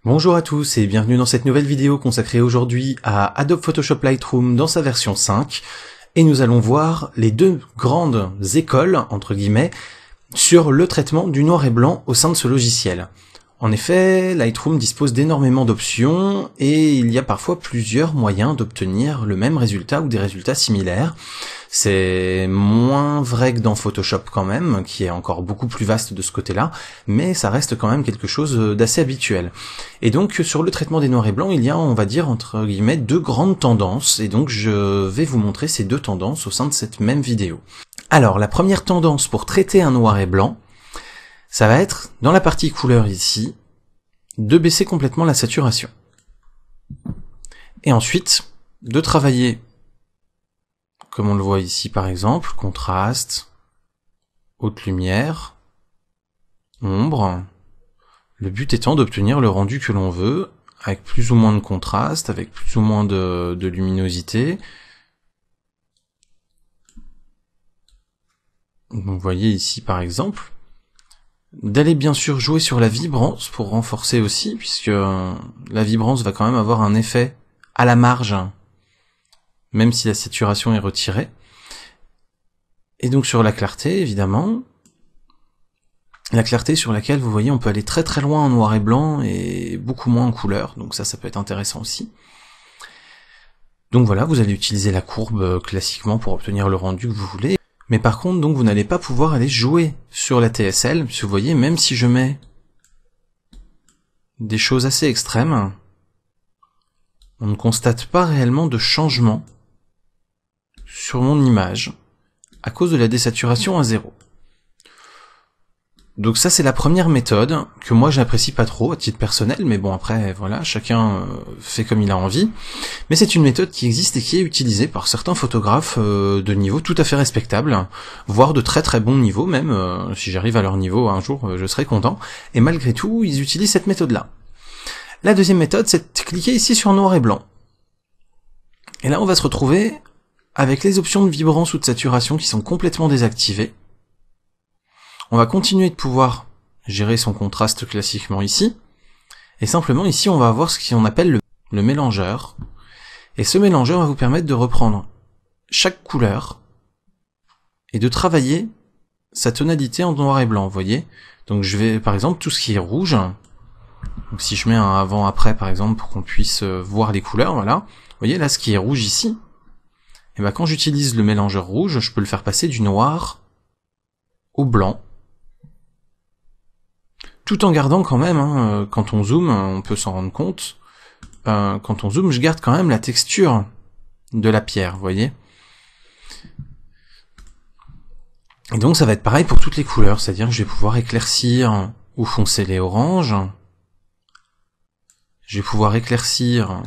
Bonjour à tous et bienvenue dans cette nouvelle vidéo consacrée aujourd'hui à Adobe Photoshop Lightroom dans sa version 5. Et nous allons voir les deux grandes écoles, entre guillemets, sur le traitement du noir et blanc au sein de ce logiciel. En effet, Lightroom dispose d'énormément d'options et il y a parfois plusieurs moyens d'obtenir le même résultat ou des résultats similaires. C'est moins vrai que dans Photoshop quand même, qui est encore beaucoup plus vaste de ce côté-là, mais ça reste quand même quelque chose d'assez habituel. Et donc sur le traitement des noirs et blancs, il y a, on va dire, entre guillemets, deux grandes tendances, et donc je vais vous montrer ces deux tendances au sein de cette même vidéo. Alors, la première tendance pour traiter un noir et blanc, ça va être, dans la partie couleur ici, de baisser complètement la saturation. Et ensuite, de travailler, comme on le voit ici par exemple, contraste, haute lumière, ombre, le but étant d'obtenir le rendu que l'on veut, avec plus ou moins de contraste, avec plus ou moins de luminosité. Vous voyez ici par exemple, d'aller bien sûr jouer sur la vibrance pour renforcer aussi, puisque la vibrance va quand même avoir un effet à la marge, même si la saturation est retirée. Et donc sur la clarté, évidemment, la clarté sur laquelle, vous voyez, on peut aller très très loin en noir et blanc et beaucoup moins en couleur, donc ça peut être intéressant aussi. Donc voilà, vous allez utiliser la courbe classiquement pour obtenir le rendu que vous voulez. Mais par contre, donc, vous n'allez pas pouvoir aller jouer sur la TSL, puisque vous voyez, même si je mets des choses assez extrêmes, on ne constate pas réellement de changement sur mon image à cause de la désaturation à 0. Donc ça, c'est la première méthode que moi j'apprécie pas trop à titre personnel, mais bon, après voilà, chacun fait comme il a envie. Mais c'est une méthode qui existe et qui est utilisée par certains photographes de niveau tout à fait respectable, voire de très très bon niveau même. Si j'arrive à leur niveau un jour, je serai content. Et malgré tout, ils utilisent cette méthode-là. La deuxième méthode, c'est de cliquer ici sur noir et blanc. Et là, on va se retrouver avec les options de vibrance ou de saturation qui sont complètement désactivées. On va continuer de pouvoir gérer son contraste classiquement ici, et simplement ici on va avoir ce qu'on appelle le mélangeur, et ce mélangeur va vous permettre de reprendre chaque couleur et de travailler sa tonalité en noir et blanc, vous voyez. Donc je vais, par exemple, tout ce qui est rouge, donc si je mets un avant-après par exemple pour qu'on puisse voir les couleurs, voilà, vous voyez là ce qui est rouge ici, et ben quand j'utilise le mélangeur rouge, je peux le faire passer du noir au blanc, tout en gardant quand même, quand on zoome, on peut s'en rendre compte, quand on zoome, je garde quand même la texture de la pierre, vous voyez. Et donc ça va être pareil pour toutes les couleurs, c'est-à-dire que je vais pouvoir éclaircir ou foncer les oranges, je vais pouvoir éclaircir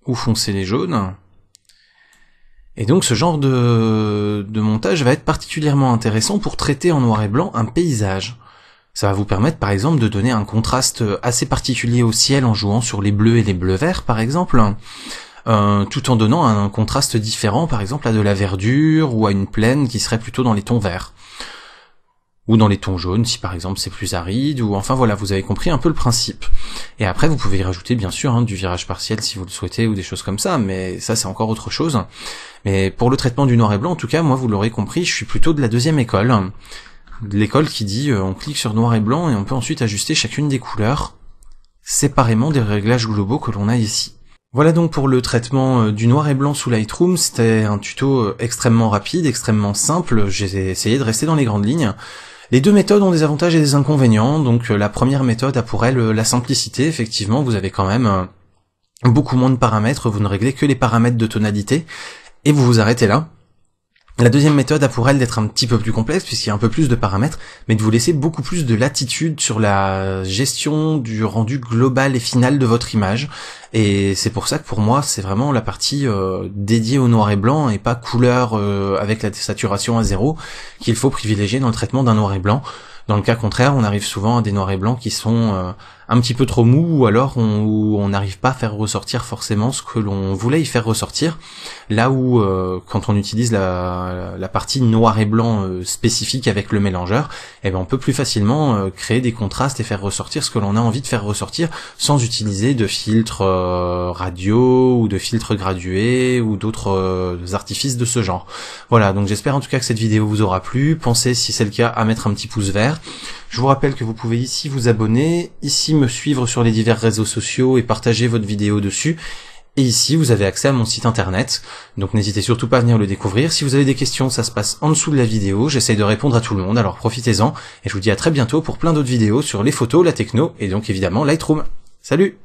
ou foncer les jaunes, et donc ce genre de montage va être particulièrement intéressant pour traiter en noir et blanc un paysage. Ça va vous permettre par exemple de donner un contraste assez particulier au ciel en jouant sur les bleus et les bleus verts par exemple, tout en donnant un contraste différent par exemple à de la verdure ou à une plaine qui serait plutôt dans les tons verts. Ou dans les tons jaunes si par exemple c'est plus aride, ou enfin voilà, vous avez compris un peu le principe. Et après vous pouvez y rajouter bien sûr du virage partiel si vous le souhaitez ou des choses comme ça, mais ça c'est encore autre chose. Mais pour le traitement du noir et blanc en tout cas, moi vous l'aurez compris, je suis plutôt de la deuxième école. L'école qui dit on clique sur noir et blanc et on peut ensuite ajuster chacune des couleurs séparément des réglages globaux que l'on a ici. Voilà donc pour le traitement du noir et blanc sous Lightroom. C'était un tuto extrêmement rapide, extrêmement simple, j'ai essayé de rester dans les grandes lignes. Les deux méthodes ont des avantages et des inconvénients, donc la première méthode a pour elle la simplicité, effectivement vous avez quand même beaucoup moins de paramètres, vous ne réglez que les paramètres de tonalité et vous vous arrêtez là. La deuxième méthode a pour elle d'être un petit peu plus complexe puisqu'il y a un peu plus de paramètres, mais de vous laisser beaucoup plus de latitude sur la gestion du rendu global et final de votre image. Et c'est pour ça que pour moi c'est vraiment la partie dédiée au noir et blanc et pas couleur avec la saturation à 0 qu'il faut privilégier dans le traitement d'un noir et blanc. Dans le cas contraire, on arrive souvent à des noirs et blancs qui sont un petit peu trop mous, ou alors où on n'arrive pas à faire ressortir forcément ce que l'on voulait y faire ressortir. Là où, quand on utilise la partie noir et blanc spécifique avec le mélangeur, eh ben on peut plus facilement créer des contrastes et faire ressortir ce que l'on a envie de faire ressortir sans utiliser de filtres radio ou de filtres gradués ou d'autres artifices de ce genre. Voilà, donc j'espère en tout cas que cette vidéo vous aura plu. Pensez, si c'est le cas, à mettre un petit pouce vert. Je vous rappelle que vous pouvez ici vous abonner, ici me suivre sur les divers réseaux sociaux et partager votre vidéo dessus. Et ici, vous avez accès à mon site internet, donc n'hésitez surtout pas à venir le découvrir. Si vous avez des questions, ça se passe en dessous de la vidéo, j'essaye de répondre à tout le monde, alors profitez-en, et je vous dis à très bientôt pour plein d'autres vidéos sur les photos, la techno, et donc évidemment Lightroom. Salut!